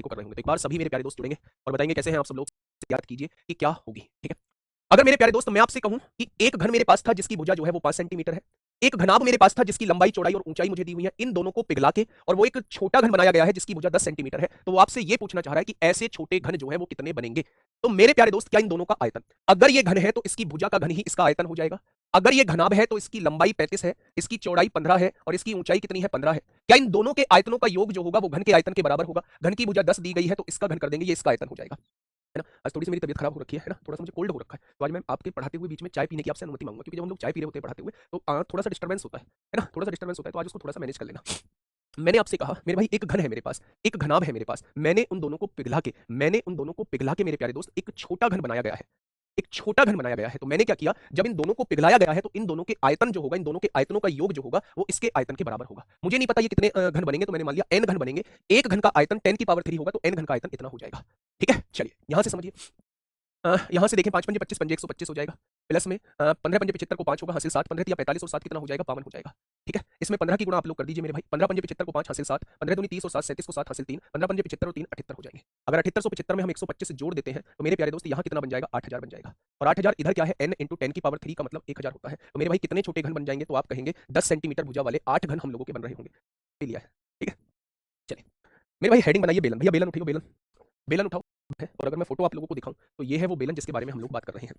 को कर रहे होंगे। तो एक बार सभी मेरे प्यारे दोस्त जुड़ेंगे और बताएंगे कैसे हैं आप सब लोग। याद कीजिए कि क्या होगी, ठीक है। अगर मेरे प्यारे दोस्त मैं आपसे कहूं कि एक घन मेरे पास था जिसकी भुजा जो है वो 5 सेंटीमीटर है, एक घनाभ मेरे पास था जिसकी लंबाई चौड़ाई और ऊंचाई मुझे दी हुई है, इन दोनों को पिघला के और वो एक छोटा घन बनाया गया है जिसकी भुजा 10 सेंटीमीटर है, तो वो आपसे ये पूछना चाह रहा है कि ऐसे छोटे घन जो है वो कितने बनेंगे। तो मेरे प्यारे दोस्त क्या इन दोनों का आयतन, अगर ये घन है तो इसकी भुजा का घन ही इसका आयतन हो जाएगा, अगर ये घनाभ है तो इसकी लंबाई 35 है, इसकी चौड़ाई 15 है और इसकी ऊंचाई कितनी है 15 है। क्या इन दोनों के आयतनों का योग जो होगा वो घन के आयतन के बराबर होगा। घन की भुजा 10 दी गई है तो इसका घन कर देंगे, ये इसका आयतन हो जाएगा, है ना। आज थोड़ी सी मेरी तबीयत खराब हो रखी है ना, थोड़ा सा मुझे कोल्ड हो रखा है, तो आज मैं आपके पढ़ाते हुए बीच में चाय पीने की आपसे अनुमति मांगूंगा, क्योंकि जब हम लोग चाय पी रहे होते हैं पढ़ाते हुए तो थोड़ा सा डिस्टर्बेंस होता है ना, थोड़ा सा डिस्टर्बेंस होता है, तो आज उसको थोड़ा सा मैनेज कर लेना। मैंने आपसे कहा मेरे भाई एक घन है मेरे पास, एक घनाभ है मेरे पास, मैंने उन दोनों को पिघला के मेरे प्यारे दोस्त एक छोटा घन बनाया गया है, एक छोटा घन बनाया गया है। तो मैंने क्या किया, जब इन दोनों को पिघलाया गया है तो इन दोनों के आयतन जो होगा, इन दोनों के आयतनों का योग जो होगा वो इसके आयतन के बराबर होगा। मुझे नहीं पता ये कितने घन बनेंगे, तो मैंने मान लिया n घन बनेंगे। एक घन का आयतन 10 की पावर 3 होगा, तो n घन का आयतन इतना हो जाएगा, ठीक है। चलिए यहां से समझिए, यहाँ से देखें 5 पंजे 25 पंजे 125 हो जाएगा, प्लस में 15 पंजे 75 को 5 होगा, हासिल 60, 15 या 45 और 7 कितना हो जाएगा 52 हो जाएगा, ठीक है। इसमें 15 की गुणा आप लोग कर दीजिए मेरे भाई, 15 पंजे 75 को 5 हासिल 7, 15 दूनी 30 और 7 37 को 7 हासिल 3, 15 पंजे 75 और 3 78 हो जाएंगे। अगर 7875 में हम 125 से जोड़ देते हैं तो मेरे प्यारे दोस्त यहाँ कितना बन जाएगा 8000 बन जाएगा, और 8000 इधर क्या है n इंटू 10 की पावर 3 का मतलब 1000 होता है। तो मेरे भाई कितने छोटे घन बन जाएंगे, तो आप कहेंगे 10 सेंटीमीटर भुजा वाले 8 घन हम लोगों के बन रहे होंगे, लिया है, ठीक है। चलिए मेरे भाई हेडिंग बनाइए बेलन, भैया बेलन उठाओ, बेलन बेलन उठाओ है। और अगर मैं फोटो आप लोगों को दिखाऊं तो ये है वो बेलन जिसके बारे में हम लोग बात कर रहे हैं।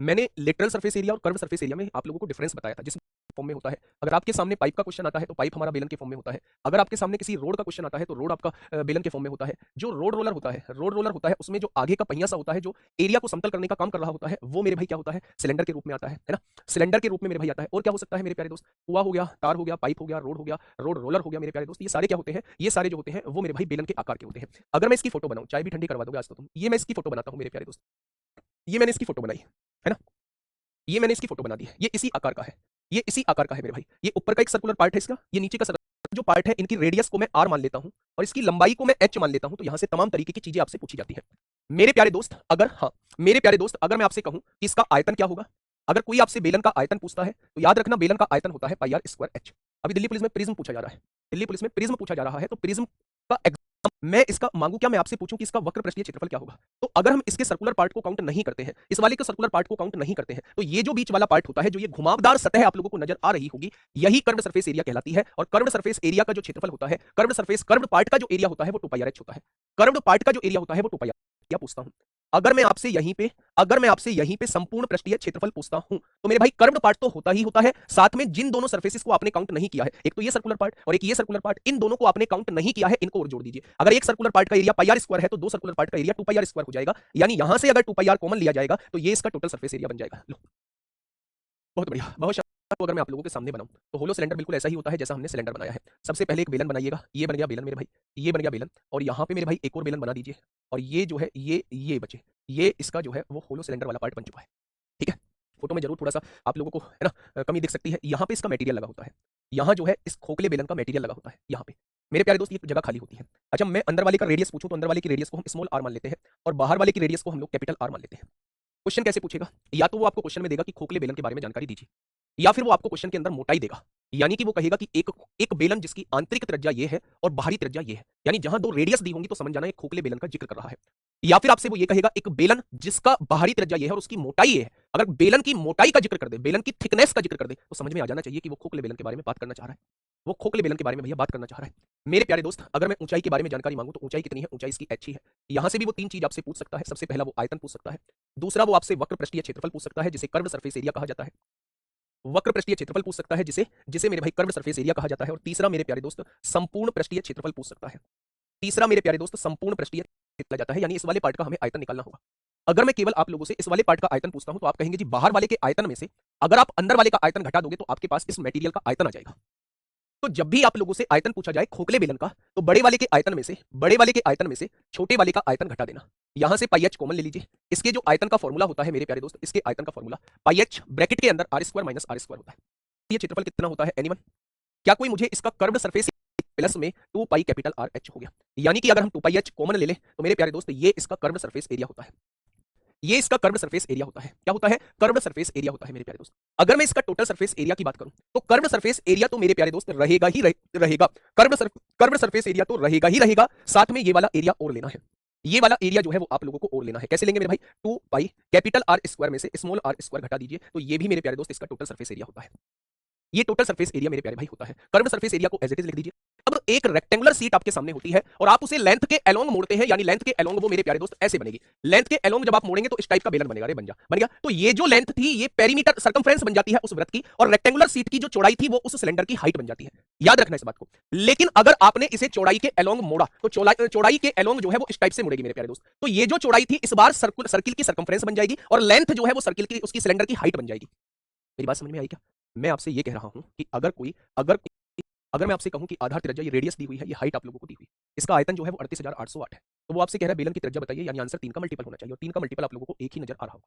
मैंने लेटरल सरफेस एरिया और कर्व सरफेस एरिया में आप लोगों को डिफरेंस बताया था, जिस फॉर्म में होता है। अगर आपके सामने पाइप का क्वेश्चन आता है तो पाइप हमारा बेलन के फॉर्म में होता है, अगर आपके सामने किसी रोड का क्वेश्चन आता है तो रोड आपका बेलन के फॉर्म में होता है। जो रोड रोलर होता है उसमें जो आगे का पहिया सा होता है, जो एरिया को समतल करने का काम कर रहा होता है, वो मेरे भाई क्या होता है, सिलेंडर के रूप में आता है ना, सिलेंडर के रूप में मेरे भाई आता है। और क्या हो सकता है मेरे प्यारे दोस्त, कुआ हो गया, तार हो गया, पाइप हो गया, रोड हो गया, रोड रोलर हो गया मेरे प्यारे दोस्त, ये सारे क्या होते हैं, ये सारे जो होते हैं वो मेरे भाई बेलन के आकार के होते हैं। अगर मैं इसकी फोटो बनाऊं, चाय भी ठंडी करवा दोगे आज तो तुम, ये मैं इसकी फोटो बनाता हूं मेरे प्यारे दोस्त, ये मैंने इसकी फोटो बनाई है ना, ये मैंने इसकी फोटो बना दी है, ये इसी आकार का है, ये इसी आकार का है मेरे भाई। ये ऊपर का एक सर्कुलर पार्ट है इसका, ये नीचे का जो पार्ट है, इनकी रेडियस को मैं r मान लेता हूं और इसकी लंबाई को मैं h मान लेता हूं। तो यहां से तमाम तरीके की चीजें आपसे पूछी जाती हैं मेरे प्यारे दोस्त। अगर हाँ मेरे प्यारे दोस्त, अगर मैं आपसे कहूं कि इसका आयतन क्या होगा, अगर कोई आपसे बेलन का आयतन पूछता है तो याद रखना बेलन का आयतन होता है पाई आर स्क्वायर एच। अभी दिल्ली पुलिस में प्रिज्म पूछा जा रहा है, दिल्ली पुलिस में प्रिज्म पूछा जा रहा है, तो प्रिज्म का मैं इसका मांगू क्या, मैं आपसे पूछूं कि इसका वक्र पृष्ठीय क्षेत्रफल क्या होगा। तो अगर हम इसके सर्कुलर पार्ट को काउंट नहीं करते हैं, इस वाले के सर्कुलर पार्ट को काउंट नहीं करते हैं, तो ये जो बीच वाला पार्ट होता है, जो ये घुमावदार सतह आप लोगों को नजर आ रही होगी, यही कर्व्ड सरफेस एरिया कहलाती है। और कर्व्ड सरफेस एरिया का जो क्षेत्रफल होता है, कर्व्ड पार्ट का जो एरिया होता है वो 2 पाई आर एच होता है, कर्व्ड पार्ट का जो एरिया होता है वो 2 पाई आर। क्या पूछता हूं, अगर मैं आपसे यहीं पे संपूर्ण पृष्ठीय क्षेत्रफल पूछता हूं, तो मेरे भाई कर्व्ड पार्ट तो होता ही होता है, साथ में जिन दोनों सर्फेसिस को आपने काउंट नहीं किया है, एक तो ये सर्कुलर पार्ट और एक ये सर्कुलर पार्ट, इन दोनों को आपने काउंट नहीं किया है, इनको और जोड़ दीजिए। अगर एक सर्कुलर पार्ट का एरिया पाई आर स्क्वायर है तो दो सर्कुलर पार्ट का एरिया 2 पाई आर स्क्वायर हो जाएगा, यानी यहां से अगर 2 पाई आर कॉमन लिया जाएगा तो ये इसका टोटल सर्फेस एरिया बन जाएगा। लो बहुत बढ़िया, बहुत शानदार। तो अगर मैं आप लोगों के सामने बनाऊं तो होलो सिलेंडर बिल्कुल ऐसा ही होता है जैसा हमने सिलेंडर बनाया है। सबसे पहले एक बेलन बनाइएगा, ये बन गया बेलन मेरे भाई, ये बन गया बेलन, और यहाँ पे मेरे भाई एक और बेलन बना दीजिए, और ये जो है ये बचे, ये इसका जो है वो होलो सिलेंडर वाला पार्ट बन चुका है, ठीक है। फोटो में जरूर थोड़ा सा आप लोगों को है ना कमी दिख सकती है, यहाँ पे इसका मटेरियल लगा होता है, यहाँ जो है इस खोखले बेलन का मटेरियल लगा होता है यहाँ पे मेरे प्यारे दोस्त, ये जगह खाली होती है। अच्छा मैं अंदर वाले का रेडियस पूछूं तो अंदर वाले की रेडियस को हम स्मॉल आर मान लेते हैं और बाहर वाले की रेडियस को हम लोग कैपिटल आर मान लेते हैं। क्वेश्चन कैसे पूछेगा, या तो वो आपको क्वेश्चन में देगा कि खोखले बेलन के बारे में जानकारी दीजिए, या फिर वो आपको क्वेश्चन के अंदर मोटाई देगा, यानी कि वो कहेगा कि एक बेलन जिसकी आंतरिक त्रिज्या ये है और बाहरी त्रिज्या ये है, यानी जहां दो रेडियस दी होंगी तो समझ जाना एक खोखले बेलन का जिक्र कर रहा है। या फिर आपसे वो ये कहेगा एक बेलन जिसका बाहरी त्रिज्या ये है और उसकी मोटाई ये है। अगर बेलन की मोटाई का जिक्र कर दे, बेलन की थिकनेस का जिक्र कर दे, तो समझ में आ जाना चाहिए कि वो खोखले बेलन के बारे में बात करना चाह रहा है, वो खोखले बेलन के बारे में भैया बात करना चाह रहा है। मेरे प्यारे दोस्त अगर मैं ऊंचाई के बारे में जानकारी मांगू तो ऊंचाई कितनी है, ऊंचाई इसकी h ही है। यहां से भी वो 3 चीज आपसे पूछ सकता है, सबसे पहला वो आयतन पूछ सकता है, दूसरा वो आपसे वक्र पृष्ठीय क्षेत्रफल पूछ सकता है जिसे कर्व्ड सरफेस एरिया कहा जाता है, वक्र पृष्ठीय क्षेत्रफल पूछ सकता है जिसे जिसे मेरे भाई कर्व्ड सरफेस एरिया कहा जाता है, और तीसरा मेरे प्यारे दोस्त संपूर्ण पृष्ठीय क्षेत्रफल पूछ सकता है, तीसरा मेरे प्यारे दोस्त संपूर्ण पृष्ठीय क्षेत्रफल जाता है, यानी इस वाले पार्ट का हमें आयतन निकालना होगा। अगर मैं केवल आप लोगों से इस वाले पार्ट का आयतन पूछता हूं तो आप कहेंगे जी बाहर वाले के आयतन में से अगर आप अंदर वाले का आयतन घटा दोगे तो आपके पास इस मटेरियल का आयतन आ जाएगा। तो जब भी आप लोगों से आयतन पूछा जाए खोखले बेलन का, तो बड़े वाले के आयतन में से छोटे वाले का आयतन घटा देना। यहां से पाई एच कॉमन ले लीजिए, इसके जो आयतन का फॉर्मूला होता है मेरे प्यारे दोस्त, इसके आयतन का फॉर्मूला पाई एच ब्रैकेट के अंदर R square minus R square होता है। ये क्षेत्रफल कितना होता है एनीवन, क्या कोई मुझे इसका कर्व्ड सरफेस प्लस में 2 पाई कैपिटल आर एच हो गया, यानी कि अगर हम 2 पाई एच कॉमन ले लें तो मेरे प्यारे दोस्त ये इसका कर्व्ड सरफेस एरिया होता है। ये इसका कर्व्ड सरफेस एरिया होता है। क्या होता है? कर्व्ड सरफेस एरिया होता है मेरे प्यारे दोस्त। अगर मैं इसका टोटल सरफेस एरिया की बात करूं तो कर्व्ड सरफेस एरिया तो मेरे प्यारे दोस्त रहेगा ही रहेगा। कर्व्ड सरफेस एरिया तो रहेगा ही रहेगा, साथ में ये वाला एरिया और लेना है। ये वाला एरिया जो है वो आप लोगों को और लेना है। कैसे लेंगे मेरे भाई? 2 पाई कैपिटल आर स्क्वायर में से स्मॉल आर स्क्वायर घटा दीजिए, तो ये भी मेरे प्यारे दोस्त इसका टोटल सरफेस एरिया होता है। ये टोटल सरफेस एरिया मेरे प्यारे भाई होता है। कर्व्ड सरफेस एरिया को एज इट इज लिख दीजिए। अब एक रेक्टेंगुलर शीट आपके सामने होती है और आप उसे लेंथ के अलोंग मोड़ते हैं, यानी लेंथ के अलोंग वो मेरे प्यारे दोस्त ऐसे बनेगी। लेंथ के अलोंग जब आप मोड़ेंगे तो इस टाइप का बेलन बनेगा। रे बन गया। तो ये जो लेंथ थी ये पेरीमीटर सर्कमफ्रेंस बन जाती है उस वृत्त की, और रेक्टेंगुलर शीट की जो चौड़ाई थी वो उस सिलेंडर की हाइट बन जाती है। याद रखना इस बात को। लेकिन अगर आपने इसे चौड़ाई के अलोंग मोड़ा तो चौड़ाई के अलोंग जो है वो इस टाइप से मुड़ेगी मेरे प्यारे दोस्त। तो ये जो चौड़ाई थी इस बार सर्किल की सर्कमफ्रेंस बन जाएगी, और लेंथ जो है वो सर्किल की उसकी सिलेंडर की हाइट बन जाएगी। मेरी बात समझ में आई क्या? मैं आपसे ये कह रहा हूं कि अगर अगर मैं आपसे कहूं कि आधार त्रिज्या ये रेडियस दी हुई है, ये हाइट आप लोगों को दी हुई है, इसका आयतन जो है वो 38,808 है, तो वो आपसे कह रहा है बेलन की त्रिज्या बताइए, यानी आंसर 3 का मल्टीपल होना चाहिए, और 3 का मल्टीपल आप लोगों को एक ही नजर आ रहा होगा।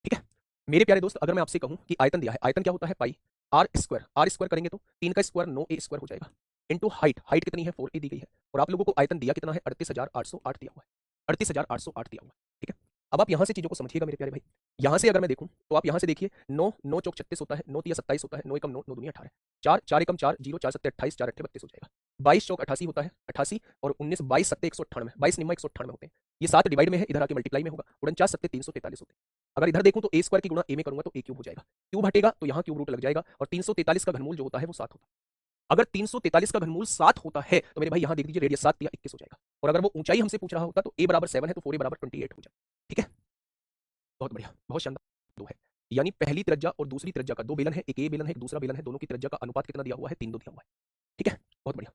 ठीक है मेरे प्यारे दोस्त, अगर मैं आपसे कहूं कि आयतन दिया है, आयतन क्या होता है? पाई आर स्क्वायर करेंगे तो 3 का स्क्वायर 9 ए स्क्वायर हो जाएगा, इनटू हाइट कितनी है? 4a दी गई है, और आप लोगों को आयतन दिया कितना है? 38,808 दिया हुआ है। 38,808 दिया हुआ है। ठीक है, अब आप यहां से चीजों को समझिएगा मेरे प्यारे भाई। यहां से अगर मैं देखूं तो आप यहां से देखिए, 9 चौक 36 होता है, 9 तिया 27 होता है, 9 एकम 9, 9 दुनिया 18, 4 एकम 4, 0 4 सत्ते 28, 4 अट्ठे 32 हो जाएगा। 22 चौक 88 होता है, 88, और 19 22 सत्ते 198, 22 निम्मा 198 होते हैं। ये 7 डिवाइड में है, इधर आके मल्टीप्लाई में होगा, 49 सत्ते 343 होते हैं। अगर इधर देखूं तो ए स्क्वायर की गुणा ए में करूंगा तो ए क्यूब हो जाएगा, क्यूब हटेगा तो यहाँ क्यूब रूट लग जाएगा, और 343 का घनमूल जो होता है वो 7 होता है। अगर 343 का घनमूल 7 होता है तो मेरे भाई यहाँ देख लीजिए, रेडियस 7 या 21 हो जाएगा, और अगर वो ऊंचाई हमसे पूछ रहा होता तो a बराबर 7 है तो 4a बराबर 28 हो जाएगा। ठीक है, बहुत बढ़िया, बहुत शानदार। दो है, यानी पहली त्रिज्या और दूसरी त्रिज्या का दो बेलन है, एक ए बेलन है, एक दूसरा बेलन है, दोनों की त्रिज्या का अनुपात कितना दिया हुआ है? 3:2 दिया हुआ है। ठीक है, बहुत बढ़िया।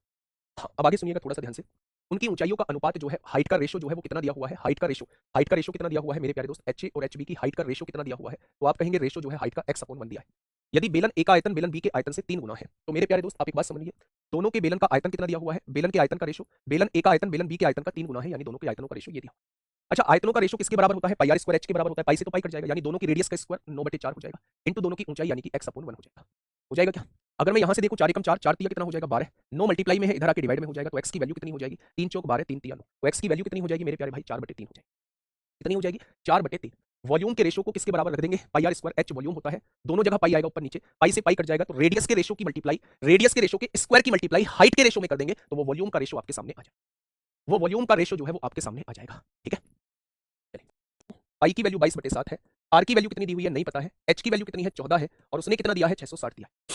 हाँ, अब आगे सुनिएगा थोड़ा सा ध्यान से। उनकी ऊंचाइयों का अनुपात जो है, हाइट का रेशो जो है वो कितना दिया हुआ है? हाइट का रेशो कितना दिया हुआ है मेरे प्यारे दोस्त? एच ए और एच बी की हाइट का रेशो कितना दिया हुआ है? तो आप कहेंगे रेशो जो है हाइट का x/1 दिया है। यदि बेलन ए का आयतन बेलन बी के आयतन से 3 गुना है तो मेरे प्यारे दोस्त आप एक बात समझिए, दोनों के बेलन का आयतन कितना दिया हुआ है? बेलन के आयतन का रेशो बेलन ए का आयतन बेलन बी के आयतन का 3 गुना है, यानी दोनों के आयतनों का रेशो ये दिया। अच्छा, आयतनों का रेशो किसके बराबर होता है? पाई आर स्क्वायर एच के बराबर होता है। पाई से तो पाई कट जाएगा, यानी दोनों की रेडियस का स्क्वायर 9/4 हो जाएगा, इंटू दोनों की ऊंचाई यानी कि x/1 हो जाएगा। हो जाएगा क्या? अगर मैं यहां से देखूं 4 एकम 4, 4 तिया कितना हो जाएगा? 12, 9 मल्टीप्लाई में है, इधर आके डिवाइड में हो जाएगा, तो x की वैल्यू कितनी हो जाएगी? 3 चौक 12, 3 तिया 9, तो x की वैल्यू कितनी हो जाएगी मेरे प्यारे भाई? 4/3 हो जाएगी। कितनी हो जाएगी? 4/3। वॉल्यूम के रेशो को किसके बराबर रख देंगे? पाई आर स्क्वायर एच वॉल्यूम होता है, दोनों जगह पाई आएगा ऊपर नीचे, पाई से पाई कट जाएगा, तो रेडियस के रेशो की मल्टीप्लाई, रेडियस के रेशो के स्क्वायर की मल्टीप्लाई हाइट के रेशो में कर देंगे तो वो वॉल्यूम का रेशो आपके सामने आ जाएगा। वो वॉल्यूम का रेशो जो है वो आपके सामने आ जाएगा। ठीक है, पाई की वैल्यू 22/7 है, आर की वैल्यू कितनी दी हुई है नहीं पता है, एच की वैल्यू कितनी है 14 है, और उसने कितना दिया है 660 दिया है।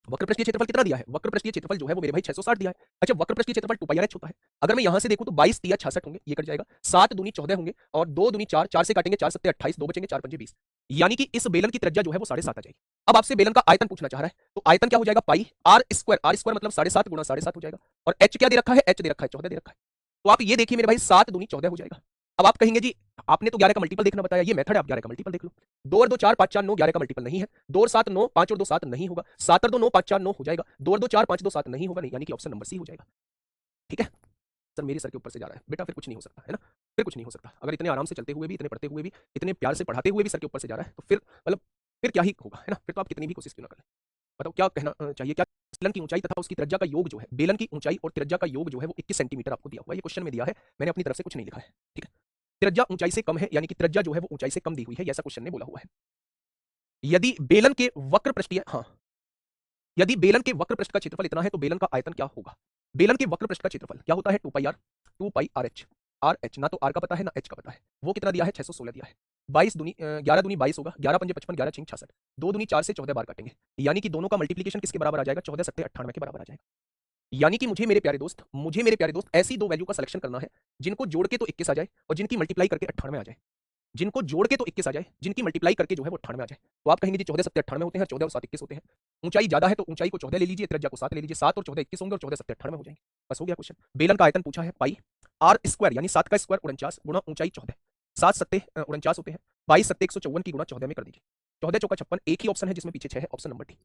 वक्रपृष्ठीय क्षेत्रफल कितना दिया है? वक्रपृष्ठीय क्षेत्रफल जो है वो मेरे भाई 660 दिया है। अच्छा, वक्रपृष्ठीय क्षेत्रफल 2 पाई आर एच होता है। अगर मैं यहां से देखूं तो 22 तिया 66 होंगे, ये कट जाएगा, 7 दूनी 14 होंगे, और 2 दूनी 4, 4 से काटेंगे 4 सत्ते 28, 2 बचेंगे 4 पंजे 20, यानी कि इस बेलन की त्रिज्या जो है वो 7.5 आ जाएगी। अब आपसे बेलन का आयतन पूछना चाह रहा है, तो आयतन क्या हो जाएगा? पाई आर स्क्वायर मतलब 7.5 गुणा 7.5 हो जाएगा, और एच क्या दे रखा है? एच दे रखा है 14 दे रखा है। तो आप ये देखिए मेरे भाई, 7 दूनी 14 हो जाएगा। अब आप कहेंगे जी आपने तो 11 का मल्टीपल देखना बताया, ये मेथड है, आप 11 का मल्टीपल देख लो। 2 और 2 4, 5 4 9, 11 का मल्टीपल नहीं है। 2 और 7 9, 5 और 2 7 नहीं होगा, 7 और 2 9, 5 4 9 हो जाएगा, 2 और 2 4, 5 2 7 नहीं होगा, नहीं, यानी कि ऑप्शन नंबर सी हो जाएगा। ठीक है सर, मेरे सर के ऊपर से जा रहा है बेटा, फिर कुछ नहीं हो सकता है ना, फिर कुछ नहीं हो सकता। अगर इतने आराम से चलते हुए भी, इतने पढ़ते हुए भी, इतने प्यार से पढ़ाते हुए भी सर के ऊपर से जा रहा है तो फिर मतलब फिर क्या ही होगा, है ना? फिर तो आप कितनी भी कोशिश क्यों ना करें। बताओ क्या कहना चाहिए? क्या बेलन की ऊंचाई तथा उसकी त्रिज्या का योग जो है, बेलन की ऊंचाई और त्रिज्या का योग जो है वो 21 सेंटीमीटर आपको दिया हुआ है, ये क्वेश्चन में दिया है, मैंने अपनी तरफ से कुछ नहीं लिखा है। ठीक है, त्रिज्या ऊंचाई से कम है, यानी कि त्रिज्या जो है वो ऊंचाई से कम दी हुई है, ऐसा क्वेश्चन ने बोला हुआ है। यदि बेलन के वक्र पृष्ठीय यदि बेलन के वक्र पृष्ठ का क्षेत्रफल इतना है तो बेलन का आयतन क्या होगा? बेलन के वक्र पृष्ठ का क्षेत्रफल क्या होता है? 2 पाई आर एच, ना तो आर का पता है ना एच का पता है, वो कितना दिया है? 616 दिया है। 11 दूनी 22 होगा, 11 पंजे 55, 11 छिंग 66, 2 दूनी 4 से 14 बार काटेंगे, यानी कि दोनों का मल्टीप्लीकेशन किसके बराबर आ जाएगा? 14 सत्ते 98 के बराबर आ जाएगा। यानी कि मुझे मेरे प्यारे दोस्त ऐसी दो वैल्यू का सिलेक्शन करना है जिनको जोड़ के तो 21 आ जाए और जिनकी मल्टीप्लाई करके 98 आ जाए, जिनको जोड़ के तो 21 आ जाए, जिनकी मल्टीप्लाई करके जो है वो 98 आ जाए। तो आप कहेंगे जी 14 सत्ते 98 होते हैं, 14 और 7 21 होते हैं। ऊंचाई ज्यादा है तो ऊंचाई को 14 ले लीजिए, त्रिज्या को 7 ले लीजिए, 7 और 14 21 होंगे, और 14 सत्ते 98 हो जाएंगे। बस हो गया क्वेश्चन। बेलन का आयतन पूछा है पाई आर स्क्वायर, यानी 7 का स्क्वायर 49 गुणा ऊंचाई 14, 7 सत्ते 49 होते हैं, 22 सत्ते 154 की गुणा 14 में कर दीजिए, 14 चौका 56, एक ही ऑप्शन है जिसमें पीछे 6 है, ऑप्शन नंबर डी।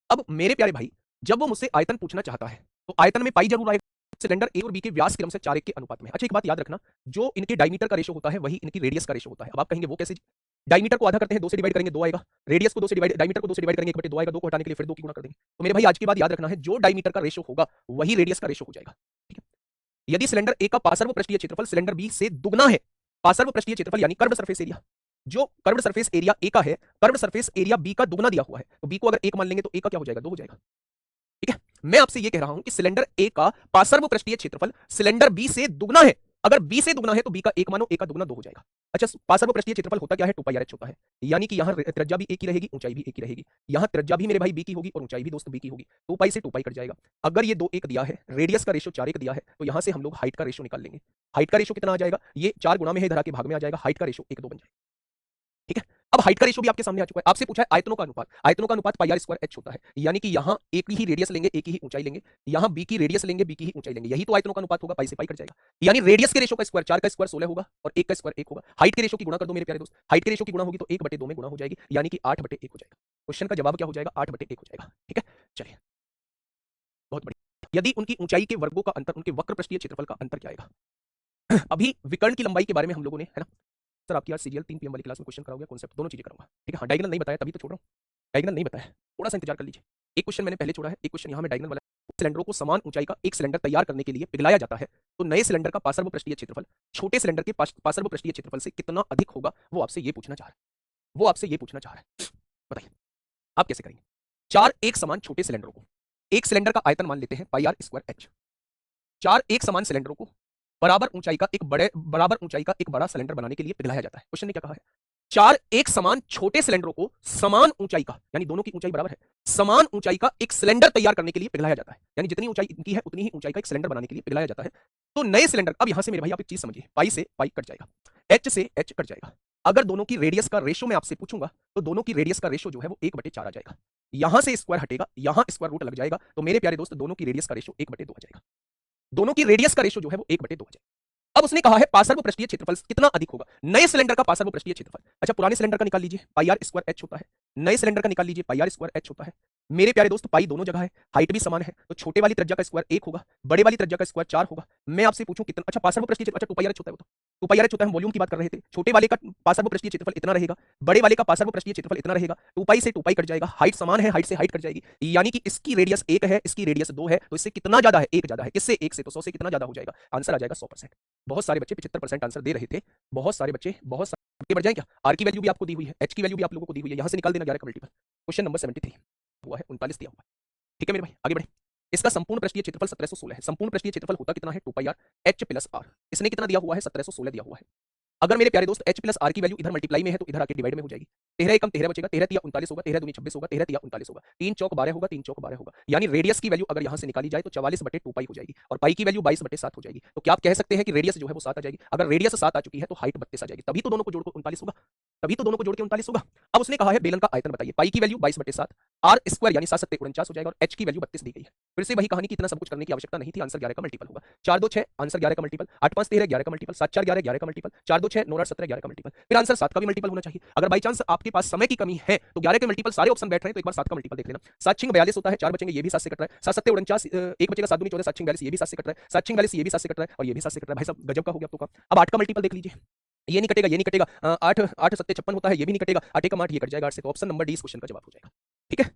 अब मेरे प्यारे भाई, जब वो मुझसे आयतन पूछना चाहता है तो आयतन में पाई जरूर आएगा, सिलेंडर ए और बी के व्यास क्रम से 4:1 के अनुपात में। अच्छा, एक बात याद रखना, जो इनके डायमीटर का रेशो होता है वही इनकी रेडियस का रेशो होता है। अब आप कहेंगे वो कैसे? डायमीटर को आधा करते हैं, 2 से डिवाइड करेंगे 2 आएगा, रेडियस को 2 से डिवाइड, डायमीटर को 2 से डिवाइड करेंगे 1/2 आएगा, 2 को हटाने के लिए फिर 2 की गुणा कर देंगे। तो मेरे भाई आज की बात याद रखना है, जो डायमीटर का रेशो होगा वही रेडियस का रेशो हो जाएगा। ठीक है, यदि सिलेंडर ए का पार्श्व पृष्ठीय क्षेत्रफल सिलेंडर बी से दुगना है, पार्श्व पृष्ठीय क्षेत्रफल यानी कर्व सरफेस एरिया, जो कर्व्ड सरफेस एरिया ए का है, कर्व्ड सरफेस एरिया बी का दुगना दिया हुआ है, तो बी को अगर 1 मान लेंगे तो ए का क्या हो जाएगा, 2 हो जाएगा। ठीक है, मैं आपसे ये कह रहा हूं कि सिलेंडर ए का पार्श्व पृष्ठीय क्षेत्रफल सिलेंडर बी से दुगना है। अगर बी से दुगना है तो बी का 1 मानो, ए का दुगना 2 हो जाएगा। अच्छा, पार्श्व पृष्ठीय क्षेत्रफल होता क्या है, 2 पाई आर एच होता है। यानी कि यहां त्रिज्या भी एक ही रहेगी, ऊंचाई भी एक ही रहेगी। यहां त्रिज्या भी मेरे भाई बी की होगी और ऊंचाई भी दोस्त बी की होगी। 2 पाई से 2 पाई कट जाएगा। अगर ये 2 1 दिया है, रेडियस का रेशियो 4 1 दिया है, तो यहां से हम लोग हाइट का रेशियो निकाल लेंगे। हाइट का रेशियो कितना आ जाएगा, ये 4 गुना में है, इधर आके भाग में आ जाएगा, हाइट का रेशियो 1 2 बन जाएगा। ठीक है, अब हाइट का रेशियो भी आपके सामने आ चुका है। आपसे पूछा है आयतनों का अनुपात, आयतनों का अनुपात पाई आर स्क्वायर एच होता है। यानी कि यहां एक ही रेडियस लेंगे, एक ही ऊंचाई लेंगे, यहां बी की रेडियस लेंगे, बी की ही ऊंचाई लेंगे, यही तो आयतनों का अनुपात होगा, पाई से पाई कट जाएगा। यानी रेडियस के रेशियो का स्क्वायर 4 का स्क्वायर 16 होगा और 1 का स्क्वायर 1 होगा। हाइट के रेशियो की गुणा कर दो मेरे प्यारे दोस्त, हाइट के रेशियो की गुणा होगी तो 1/2 में गुणा हो जाएगी, यानी कि 8/1 हो जाएगा। क्वेश्चन का जवाब क्या हो जाएगा, 8/1 हो जाएगा। ठीक है, चलिए, बहुत बढ़िया। यदि उनकी ऊंचाई के वर्गों का अंतर उनके वक्र पृष्ठीय क्षेत्रफल का अंतर क्या आएगा। अभी विकर्ण की लंबाई के बारे में हम लोगों ने, है ना सर, आपकी आज सीरियल 3 PM वाली क्लास में क्वेश्चन कराओगे, कॉन्सेप्ट दोनों चीजें कराऊंगा। ठीक है, हाँ, डायगोनल नहीं बताया तभी तो छोड़ रहा हूँ, डायगोनल नहीं बताया, थोड़ा सा इंतजार कर लीजिए। एक क्वेश्चन मैंने पहले छोड़ा है, एक क्वेश्चन यहाँ में डायगोनल वाला। सिलेंडरों को समान ऊंचाई का एक सिलेंडर तैयार करने के लिए पिघलाया जाता है, तो नए सिलेंडर का पार्श्व पृष्ठीय क्षेत्रफल छोटे सिलेंडर के पार्श्व पृष्ठीय क्षेत्रफल से कितना अधिक होगा, वो आपसे ये पूछना चाह रहा है, वो आपसे ये पूछना चाह रहा है। बताइए आप कैसे करेंगे। 4 एक समान छोटे सिलेंडरों को, एक सिलेंडर का आयतन मान लेते हैं पाई आर स्क्वायर एच, 4 एक समान सिलेंडरों को बराबर ऊंचाई का एक बड़ा सिलेंडर बनाने के लिए पिघलाया जाता है। क्वेश्चन ने क्या कहा है, 4 एक समान छोटे सिलेंडरों को समान ऊंचाई का, यानी दोनों की ऊंचाई बराबर है, समान ऊंचाई का एक सिलेंडर तैयार करने के लिए पिघलाया जाता है। यानी जितनी ऊंचाई इनकी है उतनी ही ऊंचाई का एक सिलेंडर बनाने के लिए पिघलाया जाता है। तो नए सिलेंडर, अब यहां से मेरे भाई आप एक चीज समझिए, पाई से पाई कट जाएगा, एच से एच कट जाएगा। अगर दोनों की रेडियस का रेशियो मैं आपसे पूछूंगा तो दोनों की रेडियस का रेशियो जो है वो 1/4 आ जाएगा। यहां से स्क्वायर हटेगा, यहां स्क्वायर रूट लग जाएगा, तो मेरे प्यारे दोस्त दोनों की रेडियस का रेशियो 1/2 आ जाएगा। दोनों की रेडियस का रेशियो जो है वो 1/2 आ जाएगा। अब उसने कहा है पार्श्व पृष्ठीय क्षेत्रफल कितना अधिक होगा, नए सिलेंडर का पार्श्व पृष्ठीय क्षेत्रफल। अच्छा, पुराने सिलेंडर का निकाल लीजिए, पाई आर स्क्वायर एच होता है, नए सिलेंडर का निकाल लीजिए, पाई आर स्क्वायर एच होता है। मेरे प्यारे दोस्त पाई दोनों जगह है, हाइट भी समान है, तो छोटे वाली त्रिज्या का स्क्वायर 1 होगा, बड़े वाली त्रिज्या का स्क्वायर 4 होगा। मैं आपसे पूछूं कितना, अच्छा पार्श्व पृष्ठीय, अच्छा 2 पाई आर एच होता है, वो तो 2 पाई आर एच होता है, हम वॉल्यूम की बात कर रहे थे। छोटे वाले का पार्श्व पृष्ठीय क्षेत्रफल इतना रहेगा, बड़े वाले का पार्श्व पृष्ठीय क्षेत्रफल इतना रहेगा, 2 पाई से 2 पाई कट जाएगा, हाइट समान है, हाइट से हाइट कट जाएगी, यानी कि इसकी रेडियस 1 है, इसकी रेडियस 2 है, तो इससे कितना ज्यादा है, 1 ज्यादा है। किससे, 1 से, तो 100 से कितना ज्यादा हो जाएगा, आंसर आ जाएगा 100%। बहुत सारे बच्चे 75% आंसर दे रहे थे, बहुत सारे बच्चे, बहुत सारे बढ़ जाए क्या। आर की वैल्यू भी आपको दी हुई है, एच की वैल्यू भी आप लोगों को दी हुई है, यहां से निकाल देना 11 का मल्टीपल। क्वेश्चन नंबर 73 हुआ है, 39 दिया हुआ है। ठीक है मेरे भाई, आगे बढ़े। इसका संपूर्ण पृष्ठीय क्षेत्रफल 1716 है। संपूर्ण पृष्ठीय क्षेत्रफल होता कितना है, 2 पाई आर एच प्लस आर। इसने कितना दिया हुआ है, 1716 दिया हुआ है। अगर मेरे प्यारे दोस्त एच प्लस आर की वैल्यू इधर मल्टीप्लाई में है तो इधर आके डिवाइड में हो जाएगी। 13 एकम 13 बचेगा, 13 तिया 39 होगा, 13 दूनी 26 होगा, 13 तिया 39 होगा, 3 चौक 12 होगा, 3 चौक 12 होगा। यानी रेडियस की वैल्यू अगर यहां से निकाली जाए तो 44/2 पाई हो जाएगी और पाई की वैल्यू 22/7 हो जाएगी। तो क्या आप कह सकते हैं कि रेडियस जो है वो 7 आ जाएगी। अगर रेडियस 7 आ चुकी है तो हाइट 32 आ जाएगी, तभी तो दोनों को जोड़कर 39 होगा, तभी तो दोनों को जोड़ के 39 होगा। अब उसने कहा है बेलन का आयतन बताइए, पाई की वैल्यू 22/7, आर स्क्वायर यानी 7 7 49 हो जाएगा और एच की वैल्यू 32 दी गई है। फिर से वही कहानी की इतना सब कुछ करने की आवश्यकता नहीं थी, आंसर 11 का मल्टीपल होगा। 4 2 6 आंसर 11 का मल्टीपल, 8 5 13 11 का मल्टीपल, 7 4 11 11 का मल्टीपल, 4 2 6 9 8 17 11 का मल्टीपल, फिर आंसर 7 का भी मल्टीपल होना चाहिए। अगर बाई चांस आपके पास समय की कमी है तो 11 के मल्टीपल सारे ऑप्शन बैठ रहे हैं तो एक बार 7 का मल्टीपल देख लेना। 7 6 42 होता है, 4 बचेंगे ये भी 7 से कट रहा है, 7 7 49, 1 बचेगा, 7 दूनी 14, 7 6 42 ये भी 7 से कट रहा है, 7 6 42 ये भी 7 से कट रहा है और ये भी 7 से कट रहा है। भाई साहब गजब का हो गया आप तो काम। अब 8 का मल्टीपल देख लीजिए, ये नहीं कटेगा, ये नहीं कटेगा, 8 8 7 56 होता है, ये भी नहीं कटेगा, 8 1 8 ये कट जाएगा 8 से, तो ऑप्शन नंबर डी इस क्वेश्चन का जवाब हो जाएगा। ठीक है,